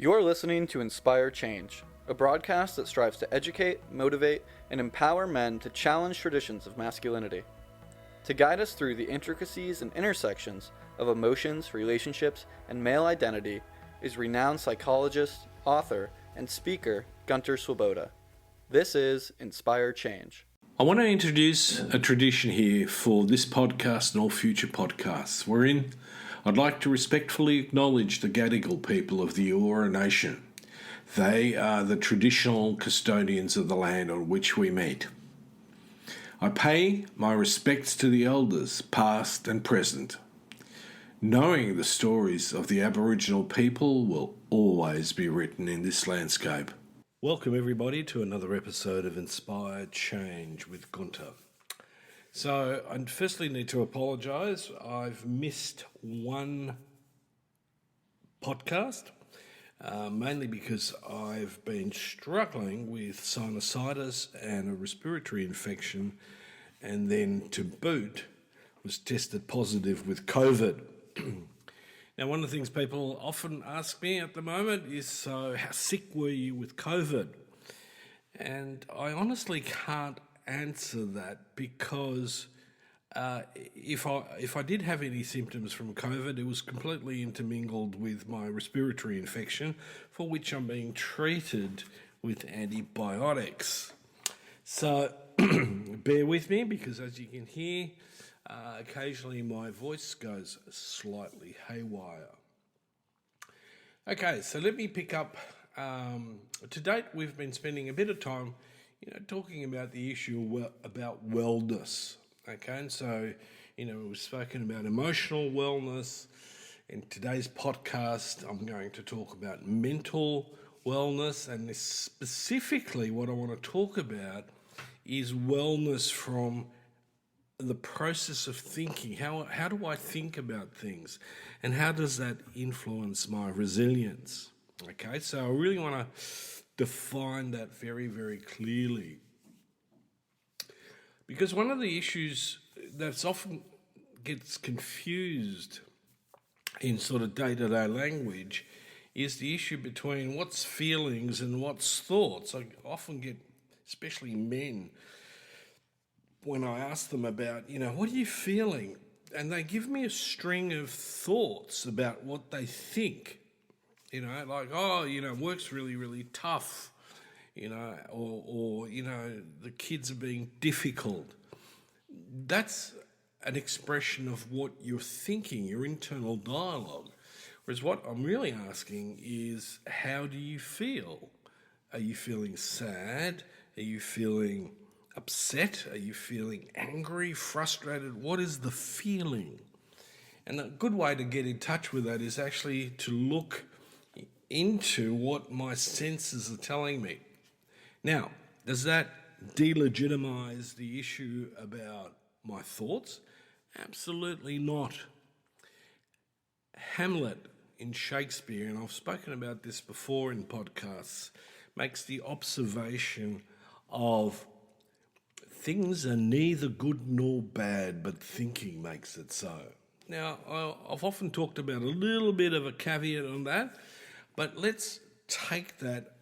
You're listening to Inspire Change, a broadcast that strives to educate, motivate, and empower men to challenge traditions of masculinity. To guide us through the intricacies and intersections of emotions, relationships, and male identity is renowned psychologist, author, and speaker Gunter Swoboda. This is Inspire Change. I want to introduce a tradition here for this podcast and all future podcasts, wherein I'd like to respectfully acknowledge the Gadigal people of the Eora Nation. They are the traditional custodians of the land on which we meet. I pay my respects to the elders, past and present. Knowing the stories of the Aboriginal people will always be written in this landscape. Welcome everybody to another episode of Inspire Change with Gunter. So I firstly need to apologise. I've missed one podcast, mainly because I've been struggling with sinusitis and a respiratory infection, and then to boot was tested positive with COVID. Now, one of the things people often ask me at the moment is, so how sick were you with COVID? And I honestly can't answer that because if I did have any symptoms from COVID, it was completely intermingled with my respiratory infection, for which I'm being treated with antibiotics. So bear with me, because as you can hear, occasionally my voice goes slightly haywire. Okay, so let me pick up. To date, we've been spending a bit of time, talking about the issue about wellness. Okay, and so, we've spoken about emotional wellness. In today's podcast, I'm going to talk about mental wellness, and specifically what I want to talk about is wellness from the process of thinking. How do I think about things, and how does that influence my resilience? Okay, so I really want to define that very, very clearly, because one of the issues that's often gets confused in sort of day-to-day language is the issue between what's feelings and what's thoughts. I often get, especially men, when I ask them about, what are you feeling? And they give me a string of thoughts about what they think. Work's really, really tough, or the kids are being difficult. That's an expression of what you're thinking, your internal dialogue. Whereas what I'm really asking is, how do you feel? Are you feeling sad? Are you feeling upset? Are you feeling angry, frustrated? What is the feeling? And a good way to get in touch with that is actually to look into what my senses are telling me. Now, does that delegitimize the issue about my thoughts? Absolutely not. Hamlet in Shakespeare, and I've spoken about this before in podcasts, makes the observation of things are neither good nor bad, but thinking makes it so. Now, I've often talked about a little bit of a caveat on that, but let's take that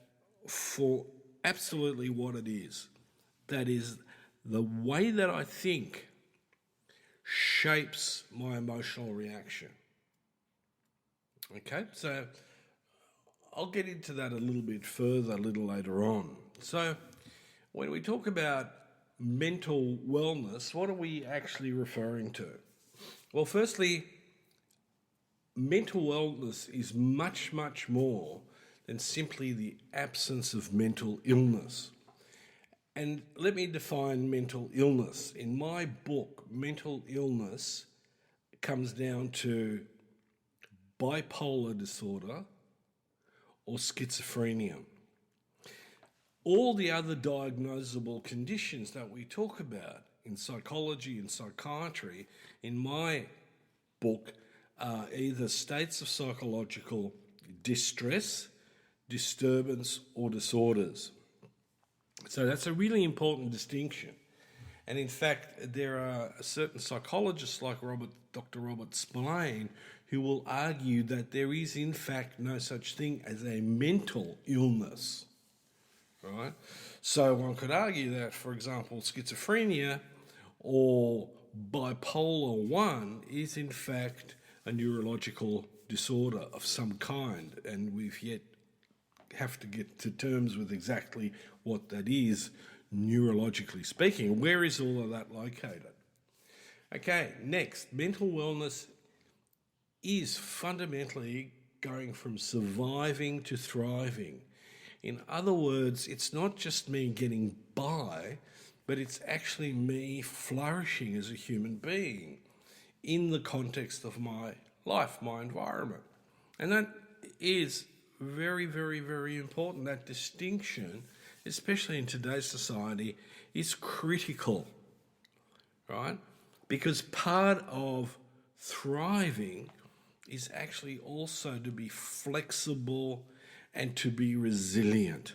for absolutely what it is. That is, the way that I think shapes my emotional reaction. Okay, so I'll get into that a little bit further a little later on. So when we talk about mental wellness, what are we actually referring to? Well, firstly, mental wellness is much, much more than simply the absence of mental illness. And let me define mental illness. In my book, mental illness comes down to bipolar disorder or schizophrenia. All the other diagnosable conditions that we talk about in psychology and psychiatry, in my book, are either states of psychological distress, disturbance, or disorders. So that's a really important distinction. And in fact, there are certain psychologists like Dr. Robert Spillane who will argue that there is in fact no such thing as a mental illness, right? So one could argue that, for example, schizophrenia or bipolar 1 is in fact a neurological disorder of some kind, and we've yet have to get to terms with exactly what that is, neurologically speaking. Where is all of that located? Okay, next, mental wellness is fundamentally going from surviving to thriving. In other words, it's not just me getting by, but it's actually me flourishing as a human being in the context of my life, my environment. And that is very, very, very important. That distinction, especially in today's society, is critical, right? Because part of thriving is actually also to be flexible and to be resilient.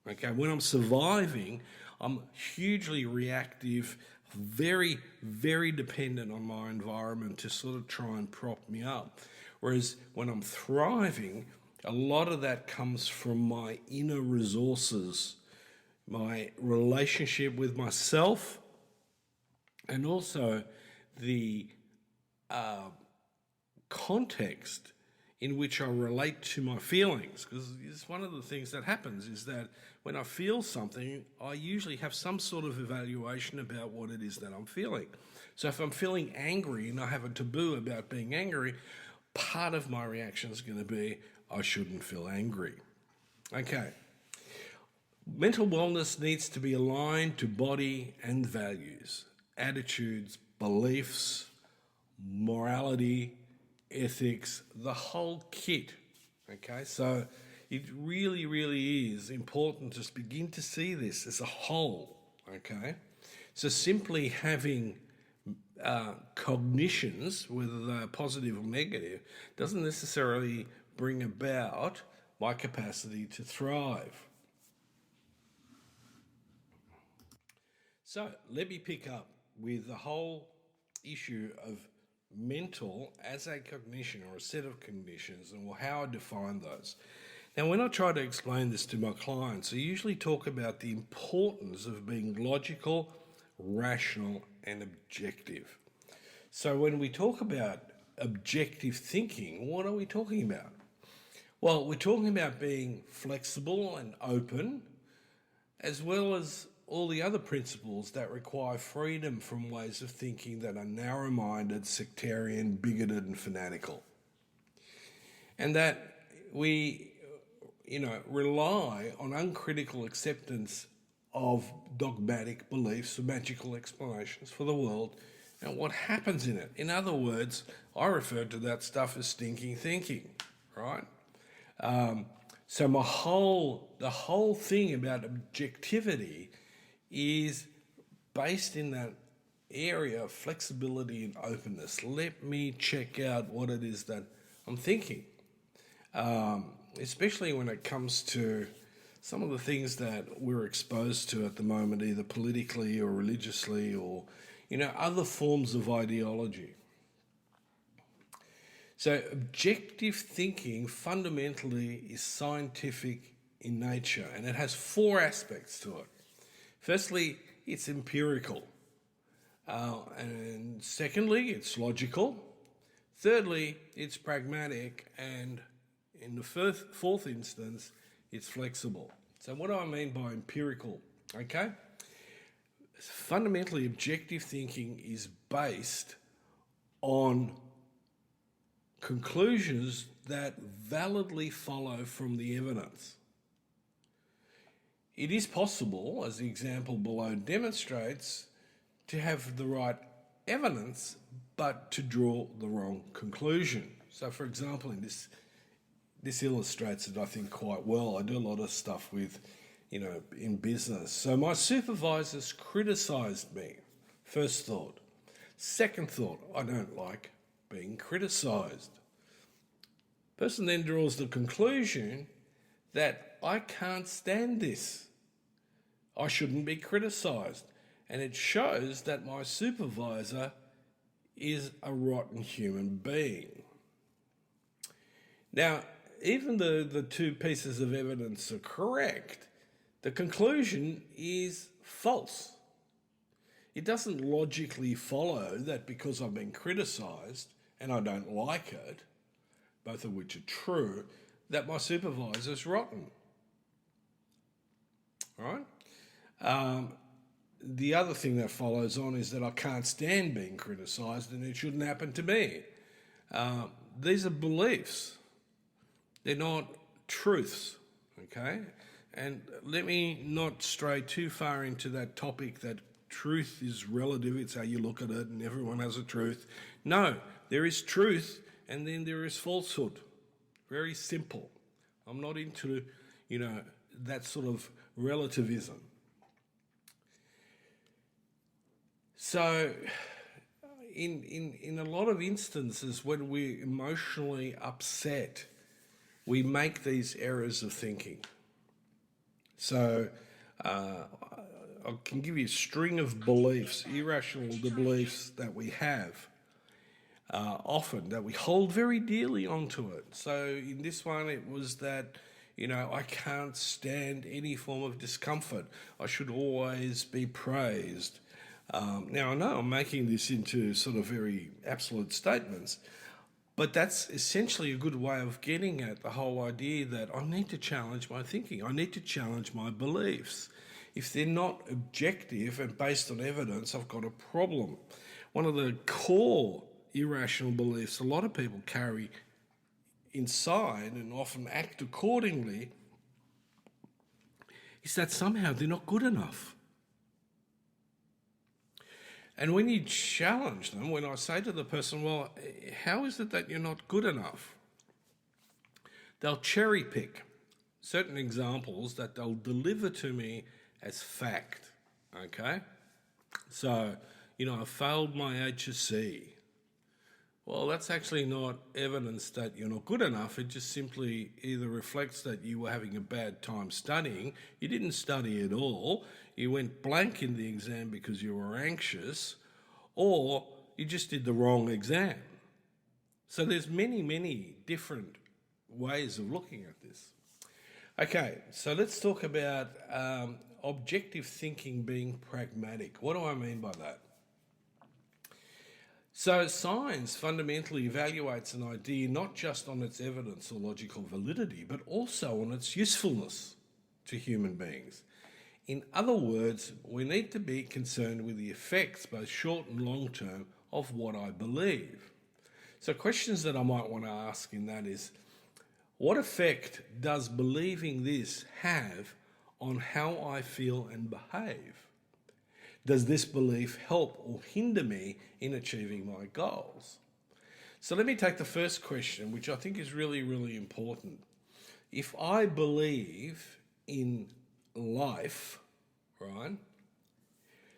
Okay, when I'm surviving, I'm hugely reactive, very, very dependent on my environment to sort of try and prop me up. Whereas when I'm thriving, a lot of that comes from my inner resources, my relationship with myself, and also the context in which I relate to my feelings. Because it's one of the things that happens is that when I feel something, I usually have some sort of evaluation about what it is that I'm feeling. So if I'm feeling angry and I have a taboo about being angry, part of my reaction is going to be, I shouldn't feel angry. Okay. Mental wellness needs to be aligned to body and values, attitudes, beliefs, morality, ethics, the whole kit. Okay, so it really, really is important to begin to see this as a whole. Okay, so simply having cognitions, whether they're positive or negative, doesn't necessarily bring about my capacity to thrive. So let me pick up with the whole issue of mental as a cognition or a set of cognitions and how I define those. Now, when I try to explain this to my clients, I usually talk about the importance of being logical, rational, and objective. So when we talk about objective thinking, what are we talking about? Well, we're talking about being flexible and open, as well as all the other principles that require freedom from ways of thinking that are narrow-minded, sectarian, bigoted, and fanatical. And that we, rely on uncritical acceptance of dogmatic beliefs or magical explanations for the world and what happens in it. In other words, I refer to that stuff as stinking thinking, right? So the whole thing about objectivity is based in that area of flexibility and openness. Let me check out what it is that I'm thinking, especially when it comes to some of the things that we're exposed to at the moment, either politically or religiously or, other forms of ideology. So objective thinking fundamentally is scientific in nature, and it has 4 aspects to it. Firstly, it's empirical. And secondly, it's logical. Thirdly, it's pragmatic. And in the fourth instance, it's flexible. So what do I mean by empirical? Okay? Fundamentally, objective thinking is based on conclusions that validly follow from the evidence. It is possible, as the example below demonstrates, to have the right evidence, but to draw the wrong conclusion. So, for example, in this illustrates it, I think, quite well. I do a lot of stuff with, in business. So my supervisors criticised me. First thought. Second thought, I don't like being criticised. Person then draws the conclusion that I can't stand this. I shouldn't be criticised. And it shows that my supervisor is a rotten human being. Now, even the two pieces of evidence are correct, the conclusion is false. It doesn't logically follow that because I've been criticised and I don't like it, both of which are true, that my supervisor's rotten. Right? The other thing that follows on is that I can't stand being criticised and it shouldn't happen to me. These are beliefs. They're not truths, okay? And let me not stray too far into that topic that truth is relative, it's how you look at it and everyone has a truth. No, there is truth and then there is falsehood. Very simple. I'm not into, that sort of relativism. So, in a lot of instances, when we're emotionally upset, we make these errors of thinking. So, I can give you a string of beliefs, irrational beliefs that we have, often, that we hold very dearly onto it. So, in this one, it was that, I can't stand any form of discomfort. I should always be praised. Now, I know I'm making this into sort of very absolute statements, but that's essentially a good way of getting at the whole idea that I need to challenge my thinking. I need to challenge my beliefs. If they're not objective and based on evidence, I've got a problem. One of the core irrational beliefs a lot of people carry inside and often act accordingly is that somehow they're not good enough. And when you challenge them, when I say to the person, well, how is it that you're not good enough? They'll cherry pick certain examples that they'll deliver to me as fact, okay? So, I failed my HSC. Well, that's actually not evidence that you're not good enough. It just simply either reflects that you were having a bad time studying, you didn't study at all, you went blank in the exam because you were anxious, or you just did the wrong exam. So there's many, many different ways of looking at this. Okay, so let's talk about objective thinking being pragmatic. What do I mean by that? So science fundamentally evaluates an idea not just on its evidence or logical validity, but also on its usefulness to human beings. In other words, we need to be concerned with the effects, both short and long term, of what I believe. So questions that I might want to ask in that is, what effect does believing this have on how I feel and behave? Does this belief help or hinder me in achieving my goals? So let me take the first question, which I think is really, really important. If I believe in life, right,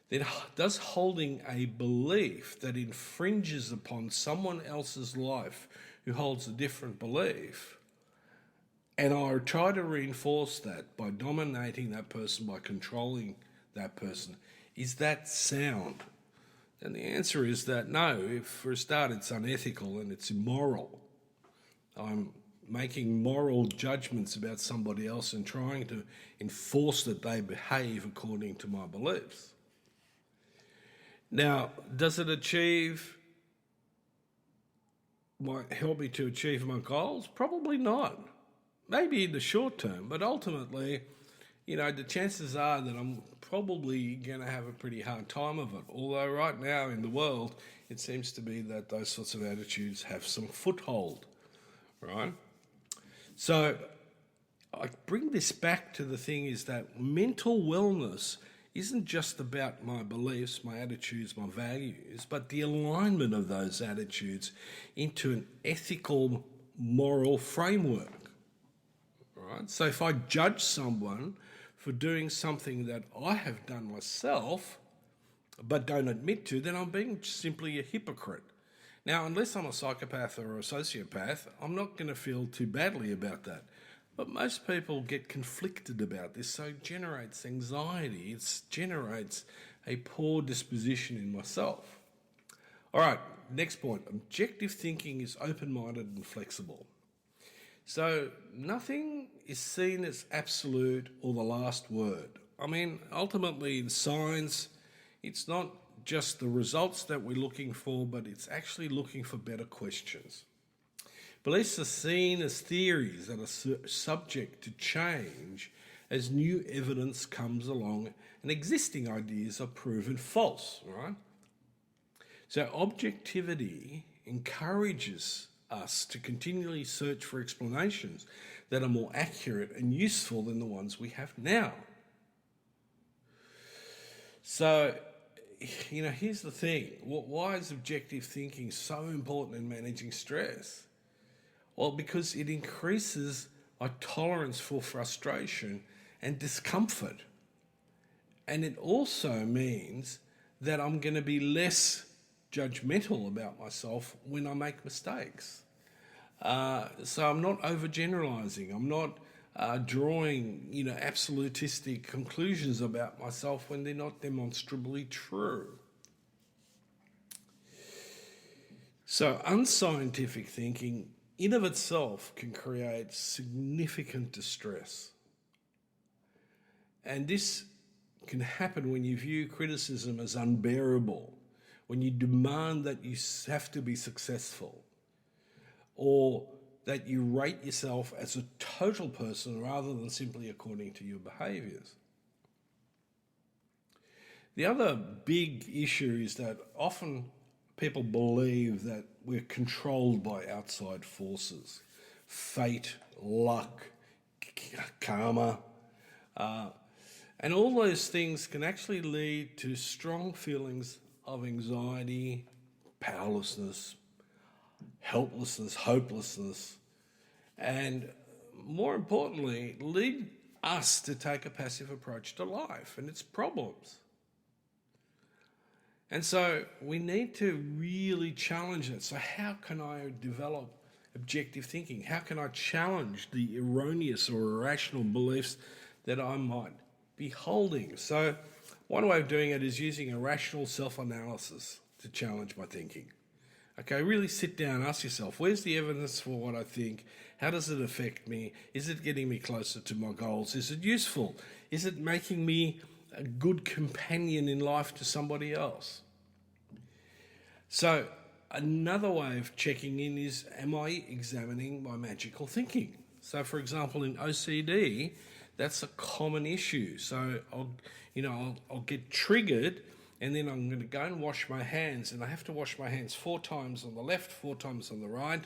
then does holding a belief that infringes upon someone else's life who holds a different belief, and I try to reinforce that by dominating that person, by controlling that person, is that sound? And the answer is that no, for a start it's unethical and it's immoral. I'm making moral judgments about somebody else and trying to enforce that they behave according to my beliefs. Now, does it help me to achieve my goals? Probably not. Maybe in the short term, but ultimately, the chances are that I'm probably going to have a pretty hard time of it. Although right now in the world, it seems to be that those sorts of attitudes have some foothold, right? So I bring this back to the thing is that mental wellness isn't just about my beliefs, my attitudes, my values, but the alignment of those attitudes into an ethical, moral framework, right? So if I judge someone for doing something that I have done myself but don't admit to, then I'm being simply a hypocrite. Now, unless I'm a psychopath or a sociopath, I'm not going to feel too badly about that. But most people get conflicted about this, so it generates anxiety. It generates a poor disposition in myself. All right, next point. Objective thinking is open-minded and flexible. So nothing is seen as absolute or the last word. I mean, ultimately in science, it's not just the results that we're looking for, but it's actually looking for better questions. Beliefs are seen as theories that are subject to change as new evidence comes along and existing ideas are proven false, right? So objectivity encourages us to continually search for explanations that are more accurate and useful than the ones we have now. So, here's the thing. Why is objective thinking so important in managing stress? Well, because it increases our tolerance for frustration and discomfort. And it also means that I'm going to be less judgmental about myself when I make mistakes. So I'm not overgeneralizing. I'm not drawing, absolutistic conclusions about myself when they're not demonstrably true. So unscientific thinking in of itself can create significant distress. And this can happen when you view criticism as unbearable, when you demand that you have to be successful, or that you rate yourself as a total person rather than simply according to your behaviours. The other big issue is that often people believe that we're controlled by outside forces, fate, luck, karma, and all those things can actually lead to strong feelings of anxiety, powerlessness, helplessness, hopelessness, and more importantly, lead us to take a passive approach to life and its problems. And so we need to really challenge it. So how can I develop objective thinking? How can I challenge the erroneous or irrational beliefs that I might be holding? So one way of doing it is using a rational self-analysis to challenge my thinking. Okay, really sit down, ask yourself, where's the evidence for what I think? How does it affect me? Is it getting me closer to my goals? Is it useful? Is it making me a good companion in life to somebody else? So another way of checking in is, am I examining my magical thinking? So for example, in OCD, that's a common issue. So I'll get triggered, and then I'm going to go and wash my hands, and I have to wash my hands 4 times on the left, 4 times on the right,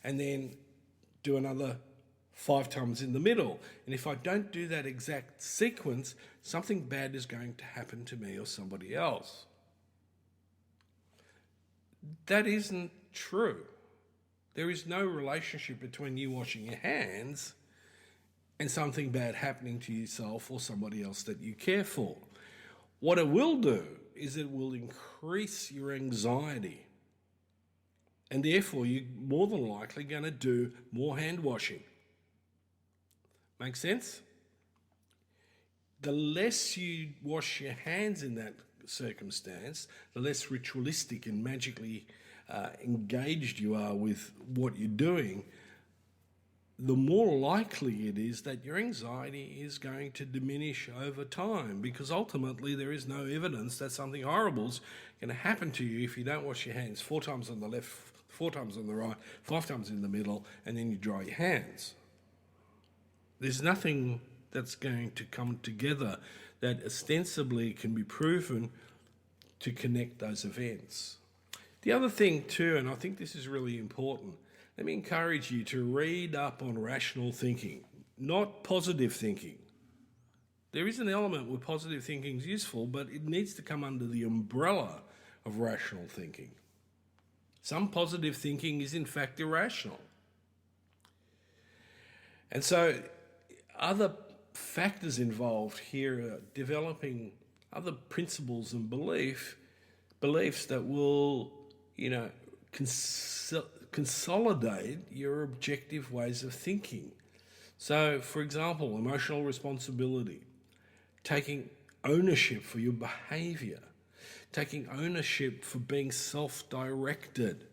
and then do another 5 times in the middle. And if I don't do that exact sequence, something bad is going to happen to me or somebody else. That isn't true. There is no relationship between you washing your hands and something bad happening to yourself or somebody else that you care for. What it will do is it will increase your anxiety, and therefore you're more than likely going to do more hand washing. Make sense? The less you wash your hands in that circumstance, the less ritualistic and magically engaged you are with what you're doing, the more likely it is that your anxiety is going to diminish over time, because ultimately there is no evidence that something horrible is going to happen to you if you don't wash your hands 4 times on the left, 4 times on the right, 5 times in the middle, and then you dry your hands. There's nothing that's going to come together that ostensibly can be proven to connect those events. The other thing too, and I think this is really important, let me encourage you to read up on rational thinking, not positive thinking. There is an element where positive thinking is useful, but it needs to come under the umbrella of rational thinking. Some positive thinking is in fact irrational. And so other factors involved here are developing other principles and beliefs that will, consolidate your objective ways of thinking. So, for example, emotional responsibility, taking ownership for your behaviour, taking ownership for being self-directed,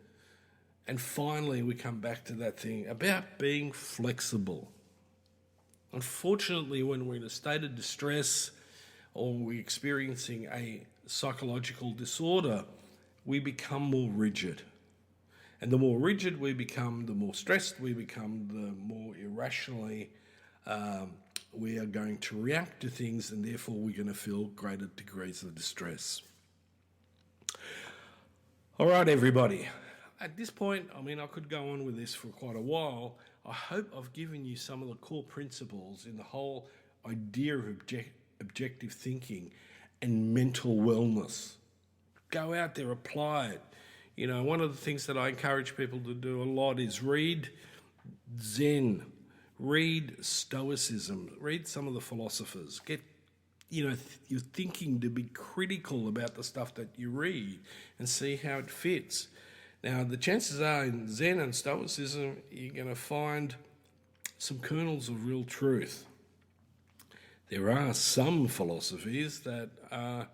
And finally, we come back to that thing about being flexible. Unfortunately, when we're in a state of distress or we're experiencing a psychological disorder, we become more rigid. And the more rigid we become, the more stressed we become, the more irrationally we are going to react to things, and therefore we're going to feel greater degrees of distress. All right, everybody. At this point, I could go on with this for quite a while. I hope I've given you some of the core principles in the whole idea of objective thinking and mental wellness. Go out there, apply it. One of the things that I encourage people to do a lot is read Zen, read Stoicism, read some of the philosophers. Get, your thinking to be critical about the stuff that you read and see how it fits. Now, the chances are in Zen and Stoicism, you're going to find some kernels of real truth. There are some philosophies that are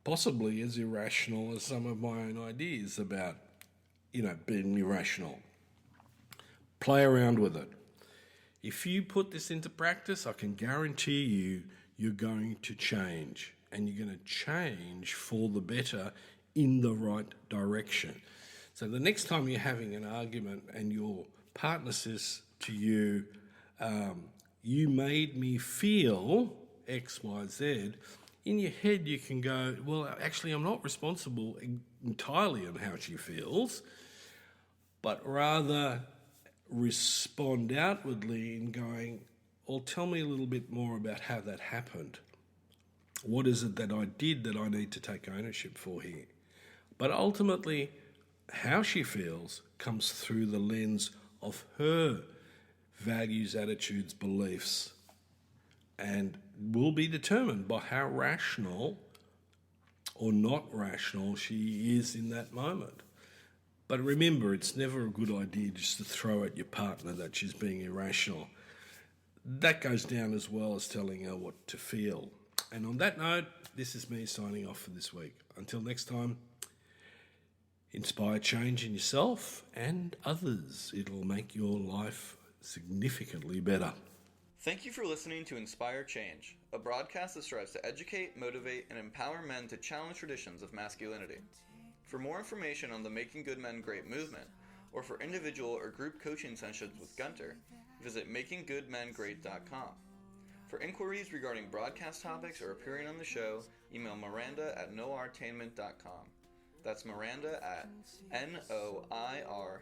possibly as irrational as some of my own ideas about, being irrational. Play around with it. If you put this into practice, I can guarantee you're going to change, and you're going to change for the better in the right direction. So the next time you're having an argument and your partner says to you, you made me feel X, Y, Z, in your head you can go, well, actually I'm not responsible entirely on how she feels, but rather respond outwardly in going, well, tell me a little bit more about how that happened. What is it that I did that I need to take ownership for here? But ultimately, how she feels comes through the lens of her values, attitudes, beliefs, and will be determined by how rational or not rational she is in that moment. But remember, it's never a good idea just to throw at your partner that she's being irrational. That goes down as well as telling her what to feel. And on that note, this is me signing off for this week. Until next time, inspire change in yourself and others. It'll make your life significantly better. Thank you for listening to Inspire Change, a broadcast that strives to educate, motivate, and empower men to challenge traditions of masculinity. For more information on the Making Good Men Great movement, or for individual or group coaching sessions with Gunter, visit makinggoodmengreat.com. For inquiries regarding broadcast topics or appearing on the show, email Miranda@noirtainment.com. That's Miranda at NOIRTAINMENT.com.